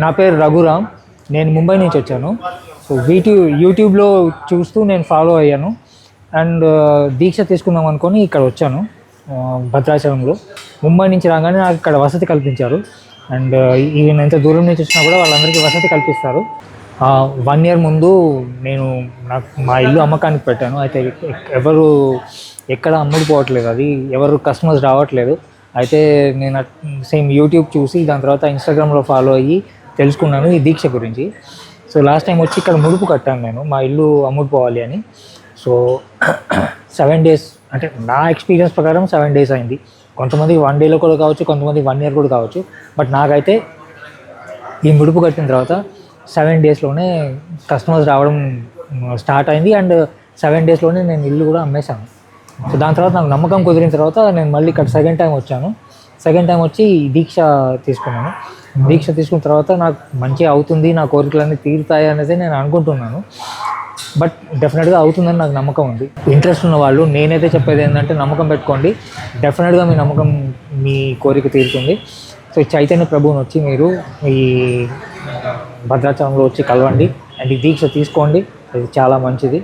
నా పేరు రఘురామ్. నేను ముంబై నుంచి వచ్చాను. సో యూట్యూబ్లో చూస్తూ నేను ఫాలో అయ్యాను అండ్ దీక్ష తీసుకుందాం అనుకొని ఇక్కడ వచ్చాను. భద్రాచలంలో ముంబై నుంచి రాగానే నాకు ఇక్కడ వసతి కల్పించారు. అండ్ ఈవెన్ ఎంత దూరం నుంచి వచ్చినా కూడా వాళ్ళందరికీ వసతి కల్పిస్తారు. 1 year ముందు నేను మా ఇల్లు అమ్మకానికి పెట్టాను. అయితే ఎవరు ఎక్కడ అమ్ముడుపోవట్లేదు, అది ఎవరు కస్టమర్స్ రావట్లేదు. అయితే నేను సేమ్ యూట్యూబ్ చూసి దాని తర్వాత ఇన్స్టాగ్రామ్లో ఫాలో అయ్యి తెలుసుకున్నాను ఈ దీక్ష గురించి. సో లాస్ట్ టైం వచ్చి ఇక్కడ ముడుపు కట్టాను నేను, మా ఇల్లు అమ్ముడుపోవాలి అని. సో 7 days, అంటే నా ఎక్స్పీరియన్స్ ప్రకారం 7 days అయింది. కొంతమంది 1 dayలో కూడా కావచ్చు, కొంతమంది 1 year కూడా కావచ్చు. బట్ నాకైతే ఈ ముడుపు కట్టిన తర్వాత 7 daysలోనే కస్టమర్స్ రావడం స్టార్ట్ అయింది. అండ్ 7 daysలోనే నేను ఇల్లు కూడా అమ్మేశాను. సో దాని తర్వాత నాకు నమ్మకం కుదిరిన తర్వాత నేను మళ్ళీ ఇక్కడ సెకండ్ టైం వచ్చాను. సెకండ్ టైం వచ్చి దీక్ష తీసుకున్నాను. దీక్ష తీసుకున్న తర్వాత నాకు మంచిగా అవుతుంది, నా కోరికలన్నీ తీరుతాయి అనేది నేను అనుకుంటున్నాను. బట్ డెఫినెట్గా అవుతుందని నాకు నమ్మకం ఉంది. ఇంట్రెస్ట్ ఉన్న వాళ్ళు నేనైతే చెప్పేది ఏంటంటే నమ్మకం పెట్టుకోండి, డెఫినెట్గా మీ నమ్మకం, మీ కోరిక తీరుతుంది. సో చైతన్య ప్రభువుని వచ్చి మీరు ఈ భద్రాచలంలో వచ్చి కలవండి అండ్ ఈ దీక్ష తీసుకోండి, అది చాలా మంచిది.